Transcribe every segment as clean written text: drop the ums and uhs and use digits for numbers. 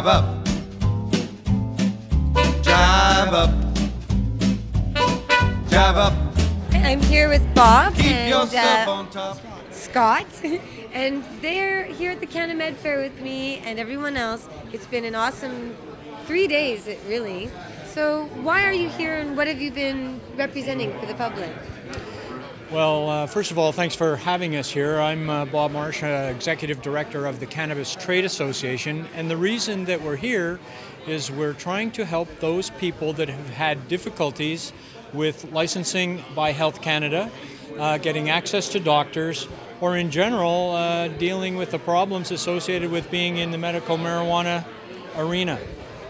Drive up. Drive up. Drive up. I'm here with Bob Keep and yourself on top. Scott, and they're here at the CannaMed Fair with me and everyone else. It's been an awesome 3 days, really. So why are you here and what have you been representing for the public? Well, first of all, thanks for having us here. I'm Bob Marsh, Executive Director of the Cannabis Trade Association, and the reason that we're here is we're trying to help those people that have had difficulties with licensing by Health Canada, getting access to doctors, or in general, dealing with the problems associated with being in the medical marijuana arena.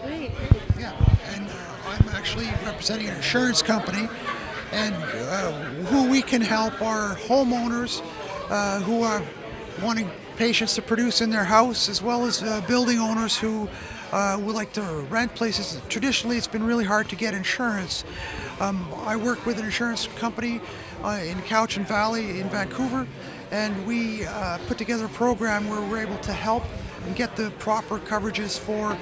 Great. Yeah, and I'm actually representing an insurance company, and who we can help are homeowners who are wanting patients to produce in their house, as well as building owners who would like to rent places. Traditionally, it's been really hard to get insurance. I work with an insurance company in Cowichan Valley in Vancouver, and we put together a program where we're able to help and get the proper coverages for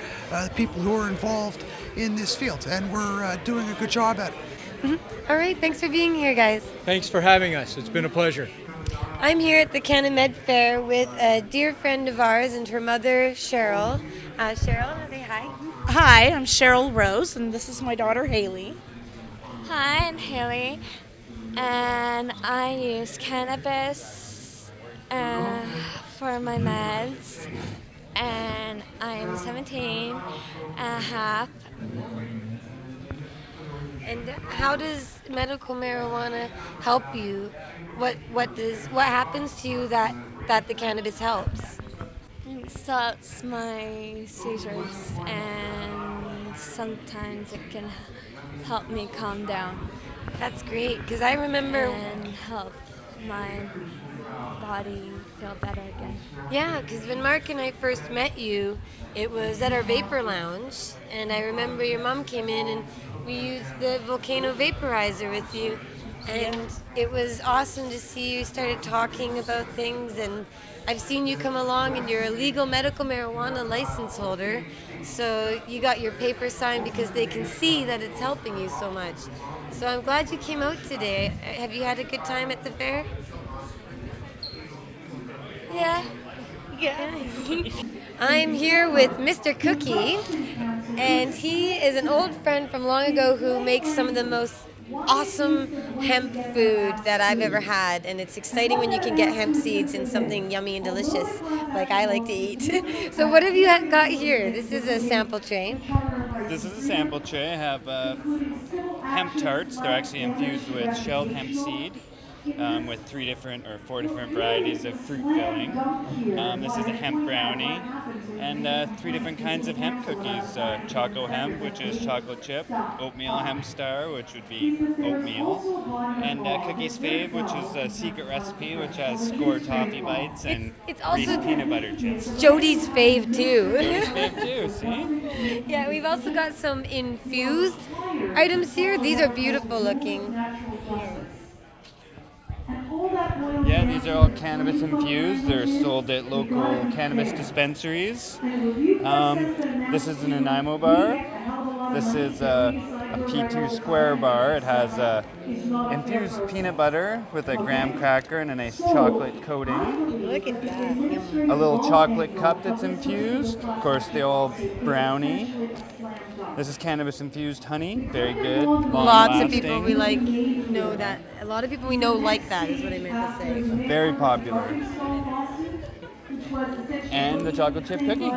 people who are involved in this field, and we're doing a good job at it. All right, thanks for being here, guys. Thanks for having us. It's been a pleasure. I'm here at the CannaMed Fair with a dear friend of ours and her mother, Cheryl. Cheryl, say hi. Hi, I'm Cheryl Rose, and this is my daughter, Hayley. Hi, I'm Hayley, and I use cannabis for my meds, and I'm 17 and a half. And how does medical marijuana help you? What happens to you that the cannabis helps? It stops my seizures, and sometimes it can help me calm down. That's great, because I remember... And help my body feel better again. Yeah, because when Mark and I first met you, it was at our vapor lounge, and I remember your mom came in and we used the volcano vaporizer with you, and it was awesome to see you started talking about things, and I've seen you come along and you're a legal medical marijuana license holder, so you got your paper signed because they can see that it's helping you so much. So I'm glad you came out today. Have you had a good time at the fair? Yeah. I'm here with Mr. Cookie, and he is an old friend from long ago who makes some of the most awesome hemp food that I've ever had, and it's exciting when you can get hemp seeds in something yummy and delicious like I like to eat. So what have you got here? This is a sample tray. This is a sample tray. I have hemp tarts. They're actually infused with shelled hemp seed. With 4 different varieties of fruit filling. This is a hemp brownie, and 3 different kinds of hemp cookies. Choco hemp, which is chocolate chip, oatmeal hemp star, which would be oatmeal, and Cookies Fave, which is a secret recipe, which has score toffee bites and it's also Reese's peanut butter chips. Jodie's fave too. Jodie's Fave too, see? Yeah, we've also got some infused items here. These are beautiful looking. Yeah, these are all cannabis infused. They're sold at local cannabis dispensaries. This is an Nanaimo bar. This is a P2 square bar. It has infused peanut butter with a graham cracker and a nice chocolate coating. Look at that. A little chocolate cup that's infused. Of course, the old brownie. This is cannabis infused honey. Very good. Lots of people we like know that. A lot of people we know like that is what I meant to say. Very popular. And the chocolate chip cookie.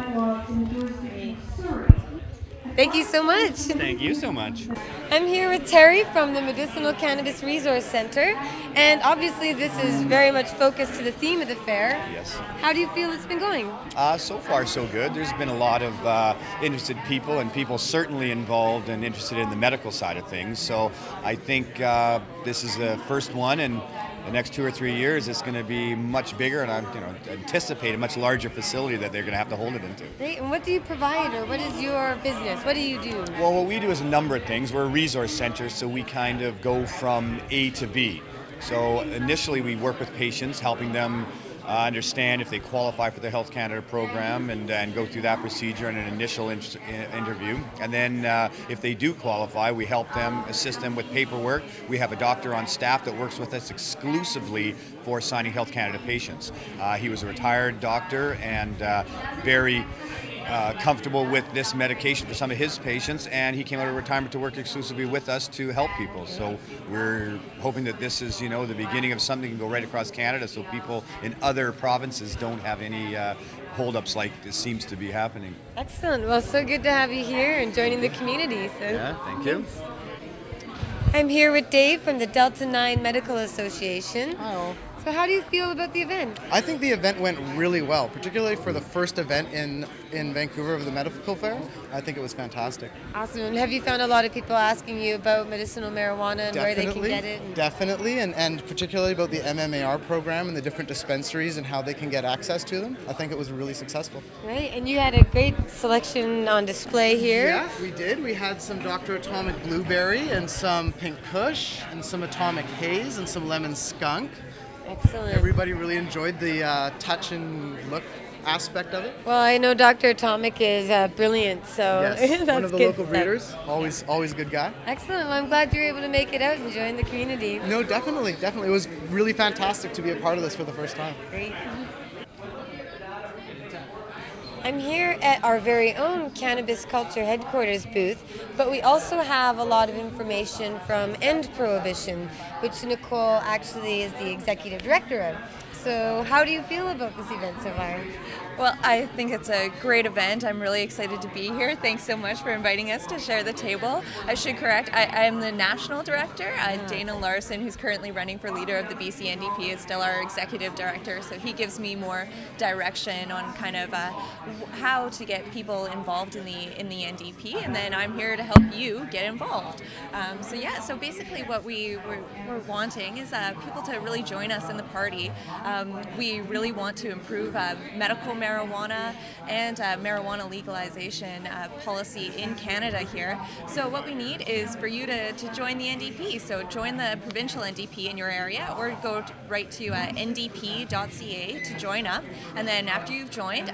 Thank you so much. Thank you so much. I'm here with Terry from the Medicinal Cannabis Resource Center, and obviously this is very much focused to the theme of the fair. Yes. How do you feel it's been going? So far, so good. There's been a lot of interested people, and people certainly involved and interested in the medical side of things. So I think this is the first one, and the next 2 or 3 years it's going to be much bigger, and I anticipate a much larger facility that they're going to have to hold it into. Great. And what do you provide, or what is your business? What do you do? Well, what we do is a number of things. We're a resource center, so we kind of go from A to B. So initially we work with patients, helping them understand if they qualify for the Health Canada program and go through that procedure and an initial interview. And then if they do qualify, we help them, assist them with paperwork. We have a doctor on staff that works with us exclusively for signing Health Canada patients. He was a retired doctor and very comfortable with this medication for some of his patients, and he came out of retirement to work exclusively with us to help people. So we're hoping that this is, the beginning of something that can go right across Canada, so people in other provinces don't have any holdups like this seems to be happening. Excellent. Well, so good to have you here and joining the community. So. Yeah, thank you. I'm here with Dave from the Delta 9 Medical Association. Hello. So how do you feel about the event? I think the event went really well, particularly for the first event in Vancouver of the Medical Fair. I think it was fantastic. Awesome. And have you found a lot of people asking you about medicinal marijuana and where they can get it? Definitely, and particularly about the MMAR program and the different dispensaries and how they can get access to them. I think it was really successful. Right, and you had a great selection on display here. Yeah, we did. We had some Dr. Atomic Blueberry and some Pink Kush and some Atomic Haze and some Lemon Skunk. Excellent. Everybody really enjoyed the touch and look aspect of it. Well, I know Dr. Atomic is brilliant, so yes, that's one of the good local stuff. breeders. Always a good guy. Excellent. Well, I'm glad you were able to make it out and join the community. No, definitely. It was really fantastic to be a part of this for the first time. Great. I'm here at our very own Cannabis Culture Headquarters booth, but we also have a lot of information from End Prohibition, which Nicole actually is the executive director of. So how do you feel about this event so far? Well, I think it's a great event. I'm really excited to be here. Thanks so much for inviting us to share the table. I should correct, I am the national director. Dana Larson, who's currently running for leader of the BC NDP, is still our executive director, so he gives me more direction on kind of how to get people involved in the NDP, and then I'm here to help you get involved. So basically what we're wanting is people to really join us in the party. We really want to improve medical marijuana and marijuana legalization policy in Canada here. So what we need is for you to join the NDP. So join the provincial NDP in your area, or go right to ndp.ca to join up. And then after you've joined,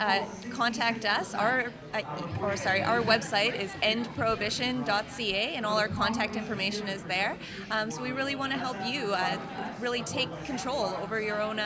contact us. Our website is endprohibition.ca, and all our contact information is there. So we really want to help you really take control over your own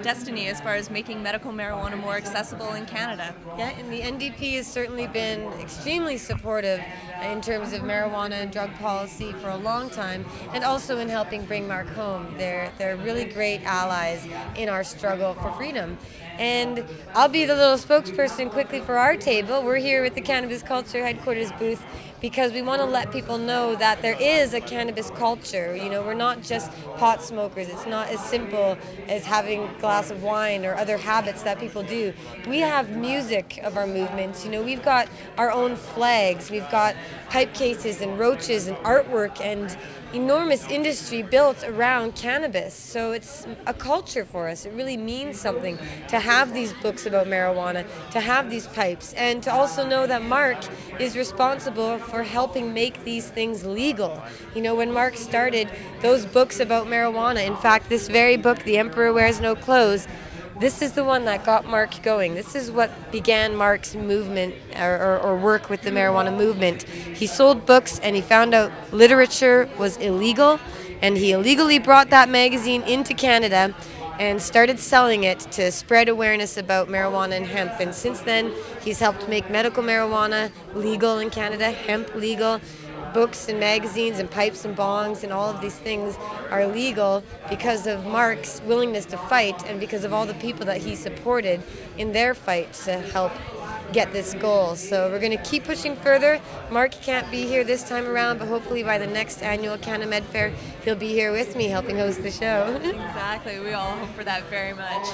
destiny as far as making medical marijuana more accessible in Canada. Yeah, and the NDP has certainly been extremely supportive in terms of marijuana and drug policy for a long time, and also in helping bring Mark home. They're really great allies in our struggle for freedom. And I'll be the little spokesperson quickly for our table. We're here with the Cannabis Culture Headquarters booth because we want to let people know that there is a cannabis culture. We're not just pot smokers. It's not as simple as having a glass of wine or other habits that people do. We have music of our movements. We've got our own flags. We've got pipe cases and roaches and artwork and enormous industry built around cannabis. So it's a culture for us. It really means something to have these books about marijuana, to have these pipes, and to also know that Mark is responsible for helping make these things legal. When Mark started those books about marijuana, in fact, this very book, The Emperor Wears No Clothes, this is the one that got Mark going. This is what began Mark's movement or work with the marijuana movement. He sold books and he found out literature was illegal, and he illegally brought that magazine into Canada and started selling it to spread awareness about marijuana and hemp. And since then, he's helped make medical marijuana legal in Canada, hemp legal. Books and magazines and pipes and bongs and all of these things are legal because of Mark's willingness to fight and because of all the people that he supported in their fight to help get this goal. So we're going to keep pushing further. Mark can't be here this time around, but hopefully by the next annual CannaMed Fair, he'll be here with me helping host the show. Exactly. We all hope for that very much.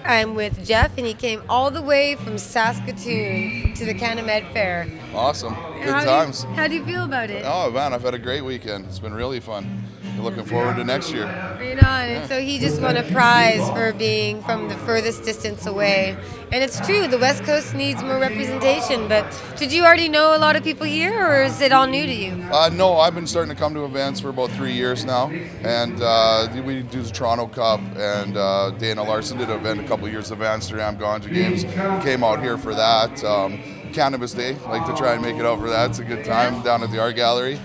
I'm with Jeff, and he came all the way from Saskatoon to the CannaMed Fair. Awesome. Good times. How do you feel about it? Oh, man, I've had a great weekend. It's been really fun. looking forward to next year. Right on. And so he just won a prize for being from the furthest distance away. And it's true, the West Coast needs more representation. But did you already know a lot of people here, or is it all new to you? No, I've been starting to come to events for about 3 years now, and we do the Toronto Cup, and Dana Larson did an event a couple of years of Amsterdam Ganja Games, came out here for that. Cannabis Day, like to try and make it out for that. It's a good time down at the art gallery.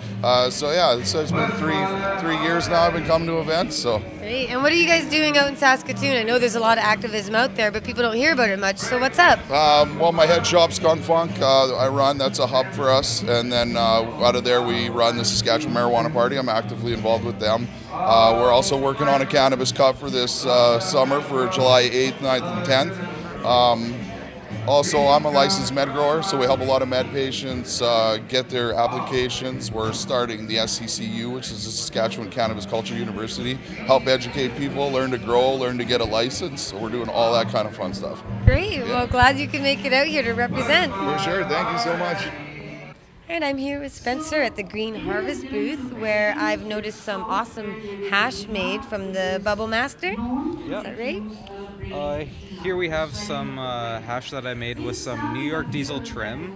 So it's been three years now I've been coming to events. So. Great. And what are you guys doing out in Saskatoon? I know there's a lot of activism out there, but people don't hear about it much. So what's up? Well, my head shop, Skunk Funk, I run. That's a hub for us. And then out of there, we run the Saskatchewan Marijuana Party. I'm actively involved with them. We're also working on a Cannabis Cup for this summer for July 8th, 9th, and 10th. Also, I'm a licensed med grower, so we help a lot of med patients get their applications. We're starting the SCCU, which is the Saskatchewan Cannabis Culture University, help educate people, learn to grow, learn to get a license. So we're doing all that kind of fun stuff. Great. Yeah. Well, glad you could make it out here to represent. For sure. Thank you so much. And I'm here with Spencer at the Green Harvest booth, where I've noticed some awesome hash made from the Bubble Master. Yep. Is that right? Here we have some hash that I made with some New York Diesel trim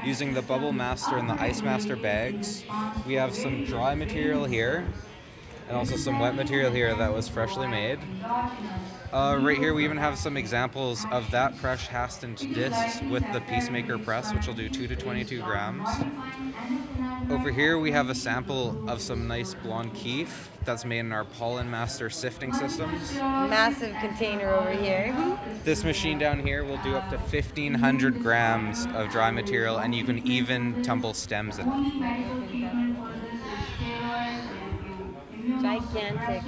using the Bubble Master and the Ice Master bags. We have some dry material here and also some wet material here that was freshly made. Right here we even have some examples of that press cast into discs with the Peacemaker press, which will do 2 to 22 grams. Over here we have a sample of some nice blonde keef that's made in our Pollen Master sifting systems. Massive container over here. This machine down here will do up to 1,500 grams of dry material, and you can even tumble stems in it. Gigantic.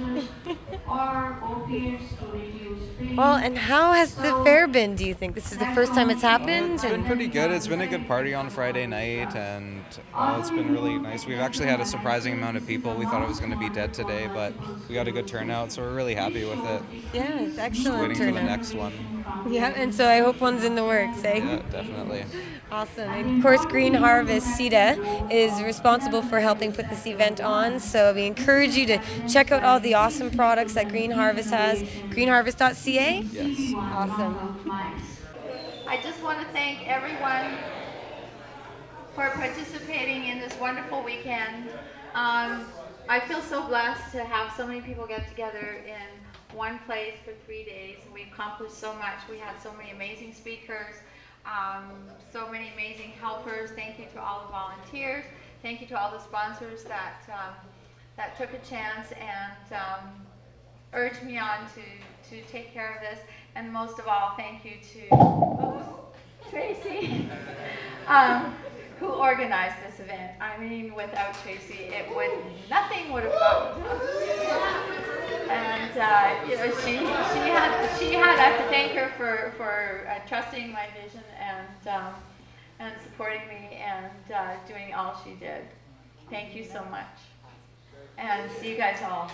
Well, and how has the fair been, do you think? This is the first time it's happened? It's been pretty good. It's been a good party on Friday night, and it's been really nice. We've actually had a surprising amount of people. We thought it was going to be dead today, but we got a good turnout, so we're really happy with it. Yeah, it's excellent. Just waiting turnout for the next one. Yeah, and so I hope one's in the works, eh? Yeah, definitely. Awesome. And of course, Green Harvest, Sita, is responsible for helping put this event on. So we encourage you to check out all the awesome products that Green Harvest has. Greenharvest.ca? Yes. Awesome. I just want to thank everyone for participating in this wonderful weekend. I feel so blessed to have so many people get together in one place for 3 days. We accomplished so much. We had so many amazing speakers. So many amazing helpers. Thank you to all the volunteers. Thank you to all the sponsors that that took a chance and urged me on to take care of this. And most of all, thank you to Tracy, who organized this event. I mean, without Tracy, nothing would have gotten done. And you know, she had. I have to thank her for trusting my vision and supporting me and doing all she did. Thank you so much, and see you guys all.